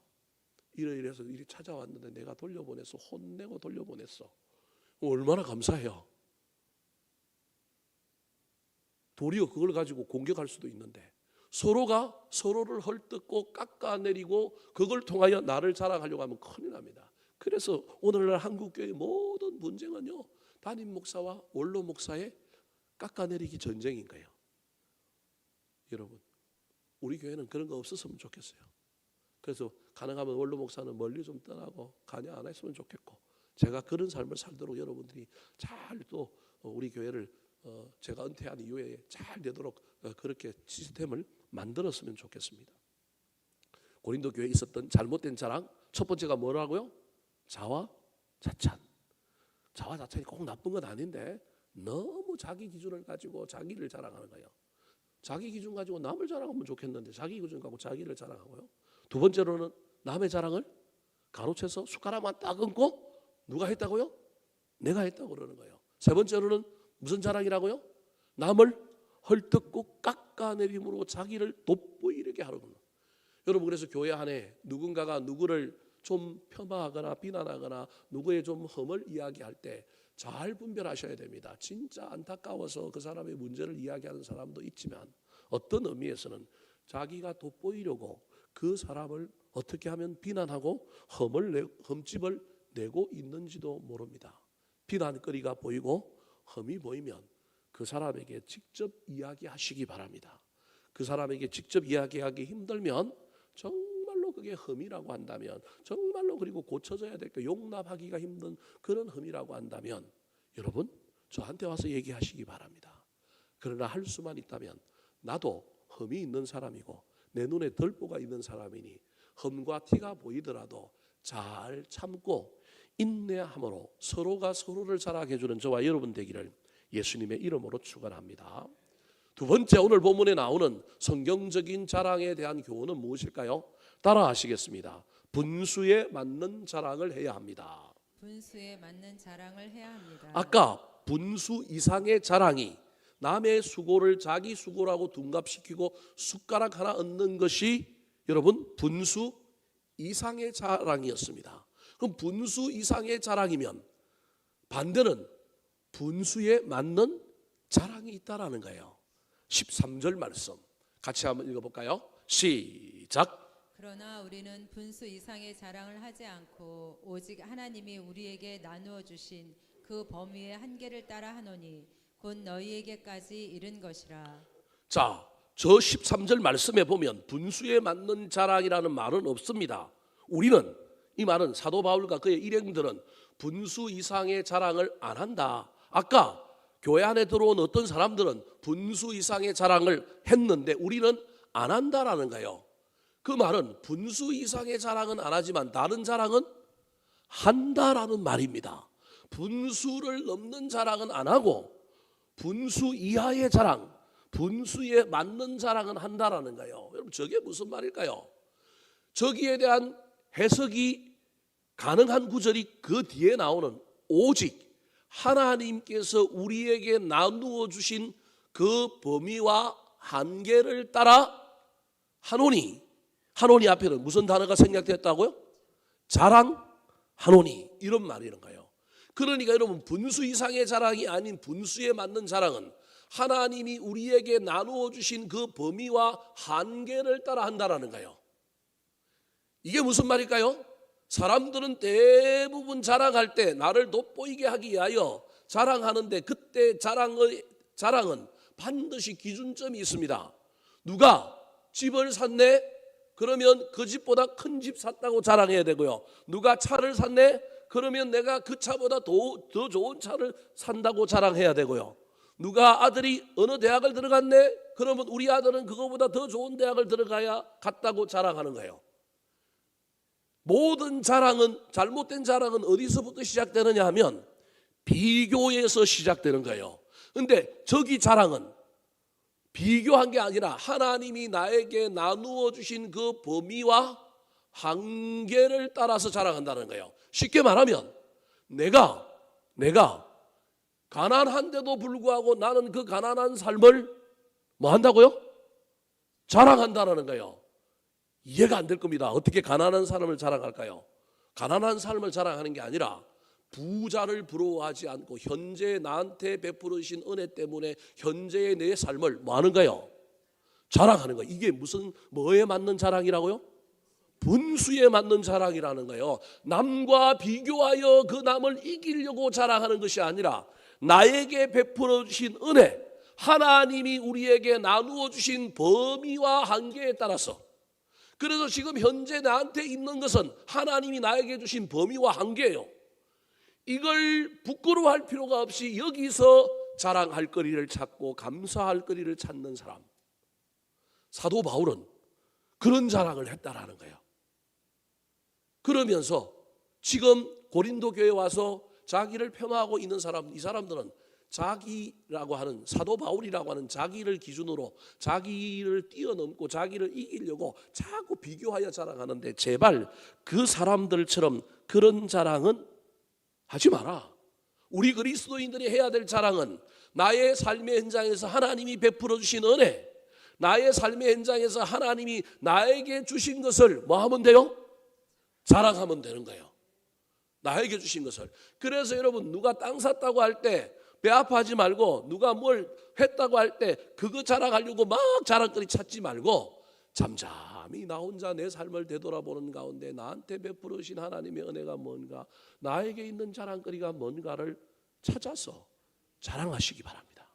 S1: 이래서 이리 찾아왔는데 내가 돌려보냈어. 혼내고 돌려보냈어. 얼마나 감사해요. 도리어 그걸 가지고 공격할 수도 있는데 서로가 서로를 헐뜯고 깎아내리고 그걸 통하여 나를 자랑하려고 하면 큰일 납니다. 그래서 오늘날 한국교회의 모든 분쟁은요, 담임 목사와 원로 목사의 깎아내리기 전쟁인 거예요. 여러분 우리 교회는 그런 거 없었으면 좋겠어요. 그래서 가능하면 원로 목사는 멀리 좀 떠나고 관여 안 했으면 좋겠고, 제가 그런 삶을 살도록 여러분들이 잘 또 우리 교회를 제가 은퇴한 이후에 잘 되도록 그렇게 시스템을 만들었으면 좋겠습니다. 고린도 교회에 있었던 잘못된 자랑 첫 번째가 뭐라고요? 자화자찬. 자화자찬이 꼭 나쁜 건 아닌데 너무 자기 기준을 가지고 자기를 자랑하는 거예요. 자기 기준 가지고 남을 자랑하면 좋겠는데 자기 기준 가지고 자기를 자랑하고요. 두 번째로는 남의 자랑을 가로채서 숟가락만 딱 얹고 누가 했다고요? 내가 했다고 그러는 거예요. 세 번째로는 무슨 자랑이라고요? 남을 헐뜯고 깎아내림으로 자기를 돋보이게 하는 거예요. 여러분 그래서 교회 안에 누군가가 누구를 좀 폄하하거나 비난하거나 누구의 좀 흠을 이야기할 때 잘 분별하셔야 됩니다. 진짜 안타까워서 그 사람의 문제를 이야기하는 사람도 있지만 어떤 의미에서는 자기가 돋보이려고 그 사람을 어떻게 하면 비난하고 흠집을 내고 있는지도 모릅니다. 비난거리가 보이고 흠이 보이면 그 사람에게 직접 이야기하시기 바랍니다. 그 사람에게 직접 이야기하기 힘들면 정말로 그게 흠이라고 한다면, 정말로 그리고 고쳐져야 될 거 용납하기가 힘든 그런 흠이라고 한다면 여러분 저한테 와서 얘기하시기 바랍니다. 그러나 할 수만 있다면 나도 흠이 있는 사람이고 내 눈에 덜보가 있는 사람이니 흠과 티가 보이더라도 잘 참고 인내함으로 서로가 서로를 자랑해 주는 저와 여러분 되기를 예수님의 이름으로 축원합니다. 두 번째 오늘 본문에 나오는 성경적인 자랑에 대한 교훈은 무엇일까요? 따라하시겠습니다. 분수에 맞는 자랑을 해야 합니다.
S2: 분수에 맞는 자랑을 해야 합니다.
S1: 아까 분수 이상의 자랑이 남의 수고를 자기 수고라고 둔갑시키고 숟가락 하나 얹는 것이 여러분 분수 이상의 자랑이었습니다. 그럼 분수 이상의 자랑이면 반대는 분수에 맞는 자랑이 있다라는 거예요. 13절 말씀 같이 한번 읽어볼까요? 시작.
S2: 그러나 우리는 분수 이상의 자랑을 하지 않고 오직 하나님이 우리에게 나누어 주신 그 범위의 한계를 따라 하노니 곧 너희에게까지 이른 것이라.
S1: 자, 저 13절 말씀에 보면 분수에 맞는 자랑이라는 말은 없습니다. 우리는 이 말은 사도 바울과 그의 일행들은 분수 이상의 자랑을 안 한다. 아까 교회 안에 들어온 어떤 사람들은 분수 이상의 자랑을 했는데 우리는 안 한다라는 거예요. 그 말은 분수 이상의 자랑은 안 하지만 다른 자랑은 한다라는 말입니다. 분수를 넘는 자랑은 안 하고 분수 이하의 자랑, 분수에 맞는 자랑은 한다라는 거예요. 여러분 저게 무슨 말일까요? 저기에 대한 해석이 가능한 구절이 그 뒤에 나오는 오직 하나님께서 우리에게 나누어 주신 그 범위와 한계를 따라 하노니, 하노니 앞에는 무슨 단어가 생략됐다고요? 자랑하노니, 이런 말이는 거예요. 그러니까 여러분, 분수 이상의 자랑이 아닌 분수에 맞는 자랑은 하나님이 우리에게 나누어 주신 그 범위와 한계를 따라 한다라는 거예요. 이게 무슨 말일까요? 사람들은 대부분 자랑할 때 나를 돋보이게 하기 위하여 자랑하는데, 그때 자랑은 반드시 기준점이 있습니다. 누가 집을 샀네? 그러면 그 집보다 큰 집 샀다고 자랑해야 되고요. 누가 차를 샀네? 그러면 내가 그 차보다 더 좋은 차를 산다고 자랑해야 되고요. 누가 아들이 어느 대학을 들어갔네? 그러면 우리 아들은 그거보다 더 좋은 대학을 들어가야 갔다고 자랑하는 거예요. 모든 자랑은, 잘못된 자랑은 어디서부터 시작되느냐 하면 비교에서 시작되는 거예요. 근데 저기 자랑은 비교한 게 아니라 하나님이 나에게 나누어 주신 그 범위와 한계를 따라서 자랑한다는 거예요. 쉽게 말하면 내가 가난한데도 불구하고 나는 그 가난한 삶을 뭐 한다고요? 자랑한다는 거예요. 이해가 안 될 겁니다. 어떻게 가난한 사람을 자랑할까요? 가난한 삶을 자랑하는 게 아니라 부자를 부러워하지 않고 현재 나한테 베풀으신 은혜 때문에 현재의 내 삶을 뭐 하는가요? 자랑하는 거예요. 이게 무슨 뭐에 맞는 자랑이라고요? 분수에 맞는 자랑이라는 거예요. 남과 비교하여 그 남을 이기려고 자랑하는 것이 아니라 나에게 베풀어 주신 은혜, 하나님이 우리에게 나누어 주신 범위와 한계에 따라서, 그래서 지금 현재 나한테 있는 것은 하나님이 나에게 주신 범위와 한계예요. 이걸 부끄러워할 필요가 없이 여기서 자랑할 거리를 찾고 감사할 거리를 찾는 사람, 사도 바울은 그런 자랑을 했다라는 거예요. 그러면서 지금 고린도 교회에 와서 자기를 폄하하고 있는 사람, 이 사람들은 자기라고 하는, 사도 바울이라고 하는 자기를 기준으로 자기를 뛰어넘고 자기를 이기려고 자꾸 비교하여 자랑하는데, 제발 그 사람들처럼 그런 자랑은 하지 마라. 우리 그리스도인들이 해야 될 자랑은 나의 삶의 현장에서 하나님이 베풀어 주신 은혜, 나의 삶의 현장에서 하나님이 나에게 주신 것을 뭐 하면 돼요? 자랑하면 되는 거예요. 나에게 주신 것을. 그래서 여러분, 누가 땅 샀다고 할 때 배 아파하지 말고, 누가 뭘 했다고 할 때 그거 자랑하려고 막 자랑거리 찾지 말고, 잠잠히 나 혼자 내 삶을 되돌아보는 가운데 나한테 베풀으신 하나님의 은혜가 뭔가, 나에게 있는 자랑거리가 뭔가를 찾아서 자랑하시기 바랍니다.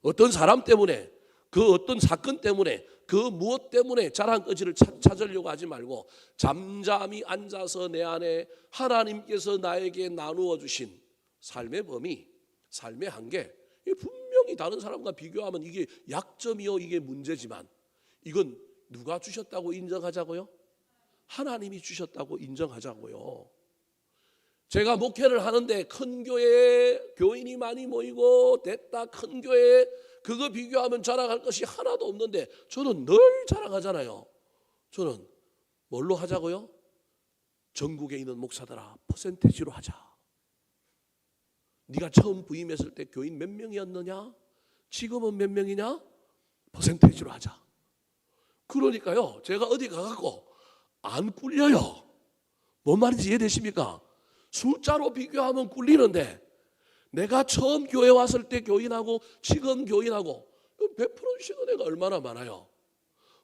S1: 어떤 사람 때문에, 그 어떤 사건 때문에, 그 무엇 때문에 자랑거리를 찾으려고 하지 말고 잠잠히 앉아서 내 안에 하나님께서 나에게 나누어 주신 삶의 범위, 삶의 한계, 분명히 다른 사람과 비교하면 이게 약점이요, 이게 문제지만 이건 누가 주셨다고 인정하자고요? 하나님이 주셨다고 인정하자고요. 제가 목회를 하는데 큰 교회에 교인이 많이 모이고 됐다, 큰 교회에 그거 비교하면 자랑할 것이 하나도 없는데 저는 늘 자랑하잖아요. 저는 뭘로 하자고요? 전국에 있는 목사들아, 퍼센테이지로 하자. 네가 처음 부임했을 때 교인 몇 명이었느냐? 지금은 몇 명이냐? 퍼센테이지로 하자. 그러니까요, 제가 어디 가갖고 안 꿀려요. 뭔 말인지 이해되십니까? 숫자로 비교하면 꿀리는데 내가 처음 교회 왔을 때 교인하고 지금 교인하고 100% 주신 은혜가 얼마나 많아요.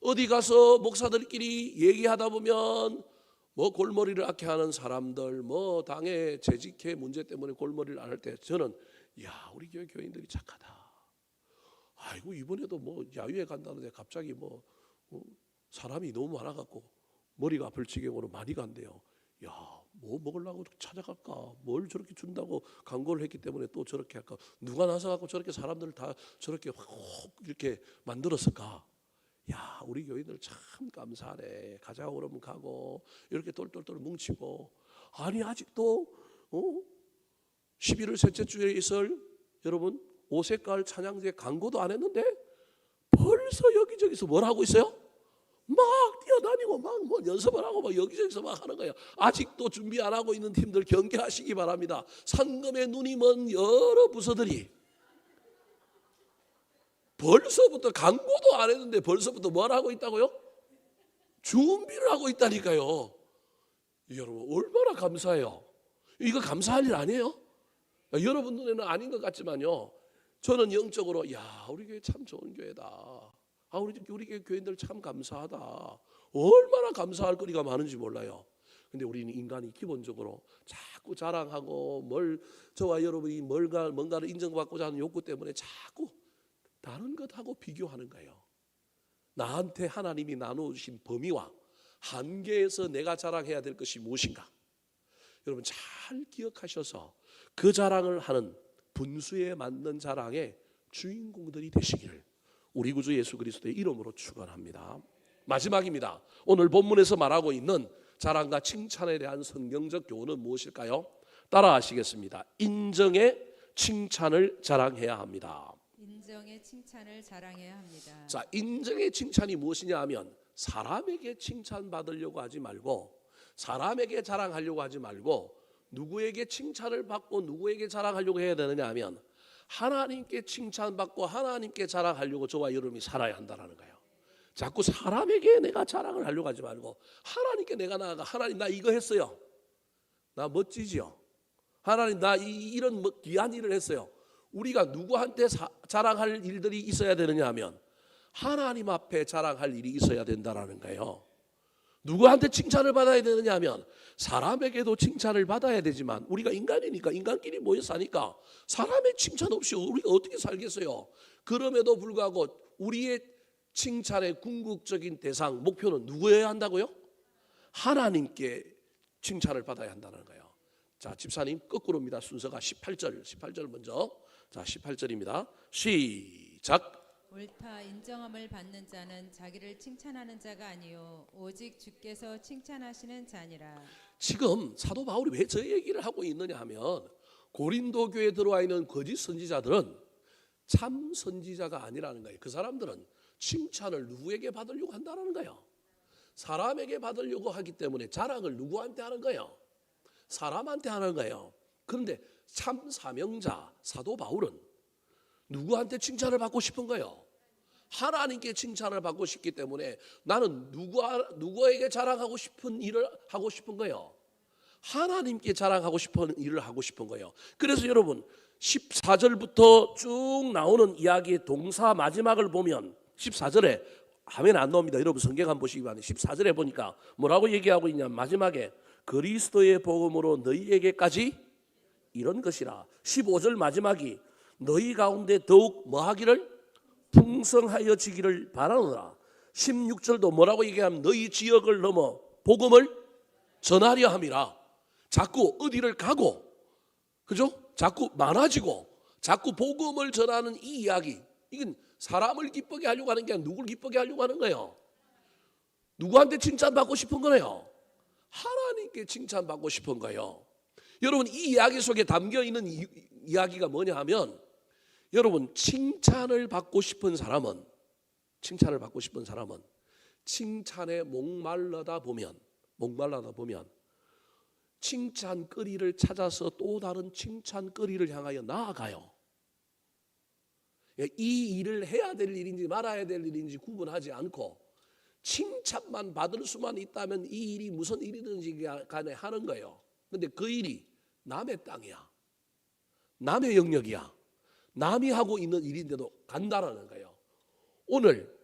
S1: 어디 가서 목사들끼리 얘기하다 보면 뭐 골머리를 앓게 하는 사람들, 뭐 당의 재직회 문제 때문에 골머리를 앓을 때 저는, 야, 우리 교회 교인들이 착하다. 아이고, 이번에도 뭐 야유회 간다는데 갑자기 뭐 사람이 너무 많아갖고 머리가 아플 지경으로 많이 간대요. 야, 뭐 먹으려고 찾아갈까? 뭘 저렇게 준다고 광고를 했기 때문에 또 저렇게 할까? 누가 나서갖고 저렇게 사람들을 다 저렇게 확 이렇게 만들었을까? 야, 우리 교인들 참 감사하네. 가자고 그러면 가고, 이렇게 똘똘똘 뭉치고. 아니, 아직도 11월 셋째 주에 있을 여러분 오색가을 찬양제 광고도 안 했는데 벌써 여기저기서 뭘 하고 있어요? 막 뛰어다니고 막 뭐 연습을 하고 막 여기저기서 막 하는 거예요. 아직도 준비 안 하고 있는 팀들 경계하시기 바랍니다. 상금에 눈이 먼 여러 부서들이 벌써부터 광고도 안 했는데 벌써부터 뭘 하고 있다고요? 준비를 하고 있다니까요. 여러분 얼마나 감사해요. 이거 감사할 일 아니에요? 여러분 눈에는 아닌 것 같지만요, 저는 영적으로 야 우리 교회 참 좋은 교회다. 우리 교인들 참 감사하다. 얼마나 감사할 거리가 많은지 몰라요. 근데 우리는 인간이 기본적으로 자꾸 자랑하고 저와 여러분이 뭔가를 인정받고자 하는 욕구 때문에 자꾸 다른 것하고 비교하는 거예요. 나한테 하나님이 나누신 범위와 한계에서 내가 자랑해야 될 것이 무엇인가? 여러분 잘 기억하셔서 그 자랑을 하는 분수에 맞는 자랑의 주인공들이 되시기를 우리 구주 예수 그리스도의 이름으로 축원합니다. 마지막입니다. 오늘 본문에서 말하고 있는 자랑과 칭찬에 대한 성경적 교훈은 무엇일까요? 따라하시겠습니다. 인정의 칭찬을 자랑해야 합니다.
S2: 인정의 칭찬을 자랑해야 합니다.
S1: 자, 인정의 칭찬이 무엇이냐 하면 사람에게 칭찬받으려고 하지 말고, 사람에게 자랑하려고 하지 말고, 누구에게 칭찬을 받고 누구에게 자랑하려고 해야 되느냐 하면 하나님께 칭찬받고 하나님께 자랑하려고 저와 여러분이 살아야 한다는 거예요. 자꾸 사람에게 내가 자랑을 하려고 하지 말고 하나님께 내가 나아가, 하나님 나 이거 했어요. 나 멋지지요. 하나님 나 이런 귀한 일을 했어요. 우리가 누구한테 자랑할 일들이 있어야 되느냐 하면 하나님 앞에 자랑할 일이 있어야 된다는 거예요. 누구한테 칭찬을 받아야 되느냐 하면 사람에게도 칭찬을 받아야 되지만 우리가 인간이니까 인간끼리 모여 사니까 사람의 칭찬 없이 우리가 어떻게 살겠어요. 그럼에도 불구하고 우리의 칭찬의 궁극적인 대상, 목표는 누구여야 한다고요? 하나님께 칭찬을 받아야 한다는 거예요. 자, 집사님 거꾸로입니다. 순서가 18절 먼저. 자, 18절입니다. 시작.
S2: 옳다 인정함을 받는 자는 자기를 칭찬하는 자가 아니요 오직 주께서 칭찬하시는 자니라.
S1: 지금 사도 바울이 왜 저 얘기를 하고 있느냐 하면 고린도 교회에 들어와 있는 거짓 선지자들은 참 선지자가 아니라는 거예요. 그 사람들은 칭찬을 누구에게 받으려고 한다는 거예요. 사람에게 받으려고 하기 때문에 자랑을 누구한테 하는 거예요? 사람한테 하는 거예요. 그런데 참 사명자 사도 바울은 누구한테 칭찬을 받고 싶은 거예요? 하나님께 칭찬을 받고 싶기 때문에 나는 누구에게 자랑하고 싶은 일을 하고 싶은 거예요? 하나님께 자랑하고 싶은 일을 하고 싶은 거예요. 그래서 여러분 14절부터 쭉 나오는 이야기의 동사 마지막을 보면 14절에 화면 안 나옵니다. 여러분 성경 한번 보시기 바랍니다. 14절에 보니까 뭐라고 얘기하고 있냐면 마지막에 그리스도의 복음으로 너희에게까지 이런 것이라. 15절 마지막이 너희 가운데 더욱 뭐하기를 풍성하여지기를 바라노라. 16절도 뭐라고 얘기하면 너희 지역을 넘어 복음을 전하려 함이라. 자꾸 어디를 가고, 그죠? 자꾸 많아지고 자꾸 복음을 전하는 이 이야기, 이건 사람을 기쁘게 하려고 하는 게 아니라 누구를 기쁘게 하려고 하는 거예요? 누구한테 칭찬받고 싶은 거예요? 하나님께 칭찬받고 싶은 거예요. 여러분 이 이야기 속에 담겨있는 이야기가 뭐냐 하면 여러분 칭찬을 받고 싶은 사람은 칭찬에 목말라다 보면 칭찬거리를 찾아서 또 다른 칭찬거리를 향하여 나아가요. 이 일을 해야 될 일인지 말아야 될 일인지 구분하지 않고 칭찬만 받을 수만 있다면 이 일이 무슨 일이든지 간에 하는 거예요. 근데 그 일이 남의 땅이야, 남의 영역이야, 남이 하고 있는 일인데도 간다라는 거예요. 오늘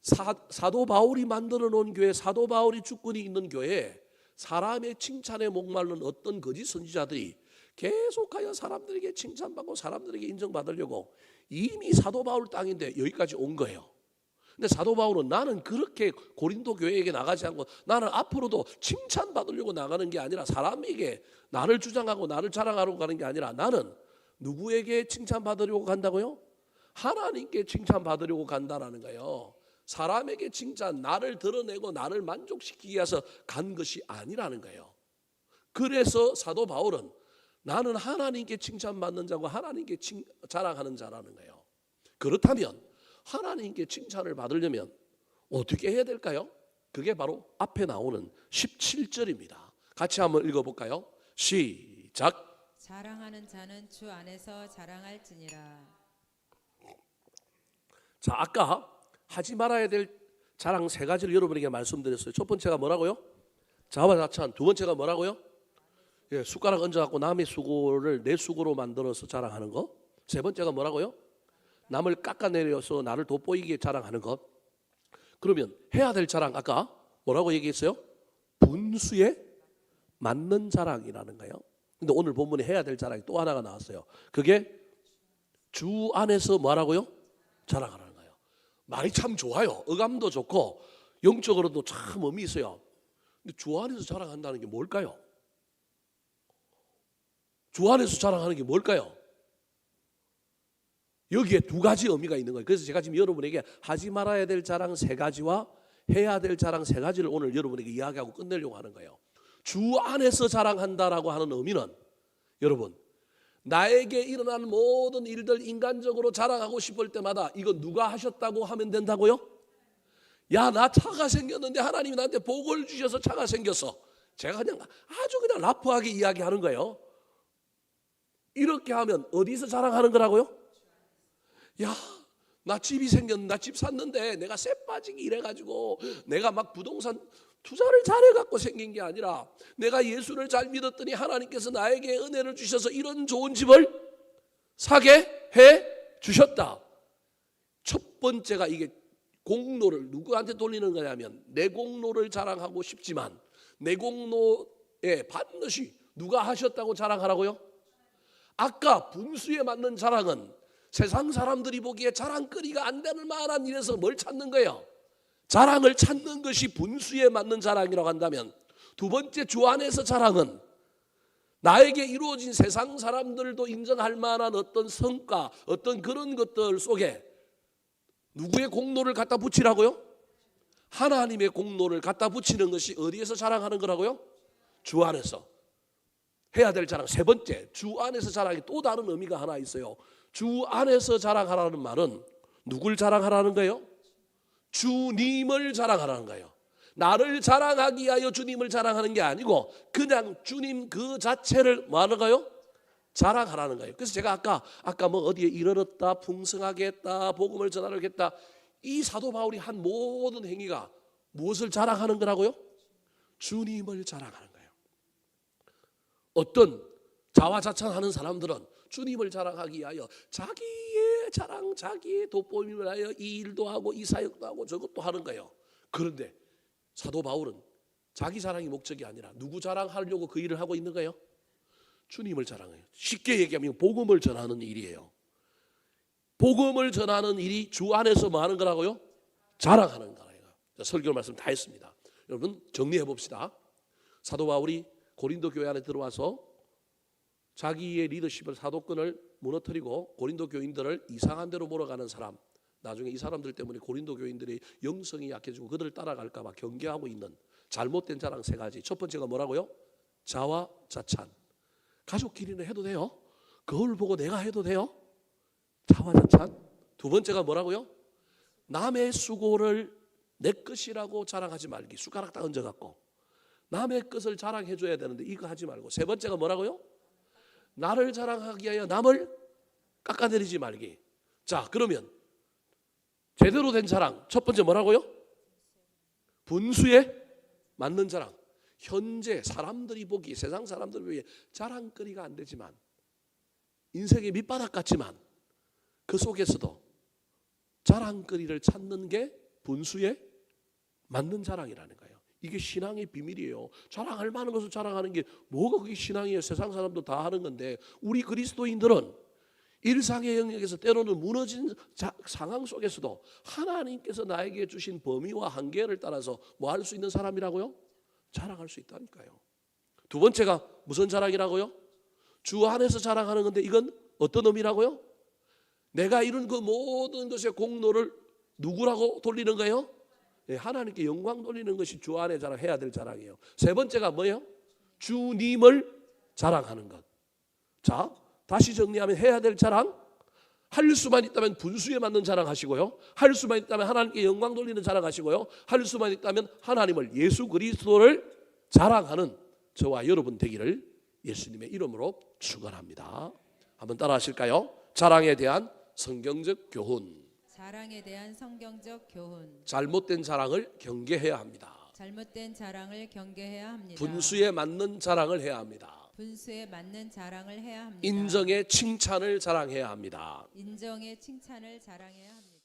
S1: 사도 바울이 만들어 놓은 교회, 사도 바울이 주권이 있는 교회에 사람의 칭찬에 목마른 어떤 거짓 선지자들이 계속하여 사람들에게 칭찬받고 사람들에게 인정받으려고 이미 사도 바울 땅인데 여기까지 온 거예요. 근데 사도 바울은 나는 그렇게 고린도 교회에게 나가지 않고 나는 앞으로도 칭찬받으려고 나가는 게 아니라 사람에게 나를 주장하고 나를 자랑하려고 가는 게 아니라 나는 누구에게 칭찬받으려고 간다고요? 하나님께 칭찬받으려고 간다라는 거예요. 사람에게 칭찬, 나를 드러내고 나를 만족시키기 위해서 간 것이 아니라는 거예요. 그래서 사도 바울은 나는 하나님께 칭찬받는 자고 하나님께 자랑하는 자라는 거예요. 그렇다면 하나님께 칭찬을 받으려면 어떻게 해야 될까요? 그게 바로 앞에 나오는 17절입니다. 같이 한번 읽어볼까요? 시작.
S2: 자랑하는 자는 주 안에서 자랑할지니라.
S1: 자, 아까 하지 말아야 될 자랑 세 가지를 여러분에게 말씀드렸어요. 첫 번째가 뭐라고요? 자화자찬. 두 번째가 뭐라고요? 예, 숟가락 얹어갖고 남의 수고를 내 수고로 만들어서 자랑하는 것. 세 번째가 뭐라고요? 남을 깎아내려서 나를 돋보이게 자랑하는 것. 그러면 해야 될 자랑 아까 뭐라고 얘기했어요? 분수에 맞는 자랑이라는 거예요. 근데 오늘 본문에 해야 될 자랑이 또 하나가 나왔어요. 그게 주 안에서 뭐라고요? 자랑하라는 거예요. 말이 참 좋아요. 어감도 좋고 영적으로도 참 의미 있어요. 근데 주 안에서 자랑한다는 게 뭘까요? 주 안에서 자랑하는 게 뭘까요? 여기에 두 가지 의미가 있는 거예요. 그래서 제가 지금 여러분에게 하지 말아야 될 자랑 세 가지와 해야 될 자랑 세 가지를 오늘 여러분에게 이야기하고 끝내려고 하는 거예요. 주 안에서 자랑한다라고 하는 의미는 여러분, 나에게 일어난 모든 일들 인간적으로 자랑하고 싶을 때마다 이거 누가 하셨다고 하면 된다고요? 야, 나 차가 생겼는데 하나님이 나한테 복을 주셔서 차가 생겼어. 제가 그냥 아주 그냥 라프하게 이야기하는 거예요. 이렇게 하면 어디서 자랑하는 거라고요? 야, 나 집이 생겼는데, 나 집 샀는데 내가 쎄 빠지기 이래가지고 내가 막 부동산 투자를 잘해갖고 생긴 게 아니라 내가 예수를 잘 믿었더니 하나님께서 나에게 은혜를 주셔서 이런 좋은 집을 사게 해 주셨다. 첫 번째가 이게 공로를 누구한테 돌리는 거냐면 내 공로를 자랑하고 싶지만 내 공로에 반드시 누가 하셨다고 자랑하라고요? 아까 분수에 맞는 자랑은 세상 사람들이 보기에 자랑거리가 안 되는 만한 일에서 뭘 찾는 거예요? 자랑을 찾는 것이 분수에 맞는 자랑이라고 한다면 두 번째 주 안에서 자랑은 나에게 이루어진 세상 사람들도 인정할 만한 어떤 성과, 어떤 그런 것들 속에 누구의 공로를 갖다 붙이라고요? 하나님의 공로를 갖다 붙이는 것이 어디에서 자랑하는 거라고요? 주 안에서. 해야 될 자랑 세 번째, 주 안에서 자랑이 또 다른 의미가 하나 있어요. 주 안에서 자랑하라는 말은 누굴 자랑하라는 거예요? 주님을 자랑하라는 거예요. 나를 자랑하기 위하여 주님을 자랑하는 게 아니고 그냥 주님 그 자체를 뭐 하는 거예요? 자랑하라는 거예요. 그래서 제가 아까 뭐 어디에 이르렀다, 풍성하게 했다, 복음을 전하겠다, 이 사도 바울이 한 모든 행위가 무엇을 자랑하는 거라고요? 주님을 자랑하는 거예요. 어떤 자화자찬하는 사람들은 주님을 자랑하기 위하여 자기의 자랑, 자기의 돋보임을 위하여 이 일도 하고 이 사역도 하고 저것도 하는 거예요. 그런데 사도 바울은 자기 자랑이 목적이 아니라 누구 자랑하려고 그 일을 하고 있는 거예요? 주님을 자랑해요. 쉽게 얘기하면 복음을 전하는 일이에요. 복음을 전하는 일이 주 안에서 뭐 하는 거라고요? 자랑하는 거예요. 설교 말씀 다 했습니다. 여러분 정리해 봅시다. 사도 바울이 고린도 교회 안에 들어와서 자기의 리더십을 사도권을 무너뜨리고 고린도 교인들을 이상한 데로 몰아가는 사람, 나중에 이 사람들 때문에 고린도 교인들의 영성이 약해지고 그들을 따라갈까 봐 경계하고 있는 잘못된 자랑 세 가지. 첫 번째가 뭐라고요? 자화자찬. 가족끼리는 해도 돼요? 그걸 보고 내가 해도 돼요? 자화자찬. 두 번째가 뭐라고요? 남의 수고를 내 것이라고 자랑하지 말기. 숟가락 딱 얹어갖고 남의 것을 자랑해 줘야 되는데 이거 하지 말고. 세 번째가 뭐라고요? 나를 자랑하기 위하여 남을 깎아내리지 말기. 자, 그러면 제대로 된 자랑 첫 번째 뭐라고요? 분수에 맞는 자랑. 현재 사람들이 보기, 세상 사람들이 보기에 자랑거리가 안 되지만 인생의 밑바닥 같지만 그 속에서도 자랑거리를 찾는 게 분수에 맞는 자랑이라는 거예요. 이게 신앙의 비밀이에요. 자랑할 만한 것을 자랑하는 게 뭐가 그게 신앙이에요. 세상 사람도 다 하는 건데 우리 그리스도인들은 일상의 영역에서 때로는 무너진 상황 속에서도 하나님께서 나에게 주신 범위와 한계를 따라서 뭐 할 수 있는 사람이라고요? 자랑할 수 있다니까요. 두 번째가 무슨 자랑이라고요? 주 안에서 자랑하는 건데 이건 어떤 의미라고요? 내가 이룬 그 모든 것의 공로를 누구라고 돌리는 거예요? 하나님께 영광 돌리는 것이 주 안에 자랑해야 될 자랑이에요. 세 번째가 뭐예요? 주님을 자랑하는 것. 자, 다시 정리하면 해야 될 자랑 할 수만 있다면 분수에 맞는 자랑하시고요. 할 수만 있다면 하나님께 영광 돌리는 자랑하시고요. 할 수만 있다면 하나님을 예수 그리스도를 자랑하는 저와 여러분 되기를 예수님의 이름으로 축원합니다. 한번 따라 하실까요? 자랑에 대한 성경적 교훈.
S2: 자랑에 대한 성경적 교훈.
S1: 잘못된 자랑을 경계해야 합니다.
S2: 잘못된 자랑을 경계해야 합니다.
S1: 분수에 맞는 자랑을 해야 합니다.
S2: 분수에 맞는 자랑을 해야 합니다.
S1: 인정의 칭찬을 자랑해야 합니다.
S2: 인정의 칭찬을 자랑해야 합니다.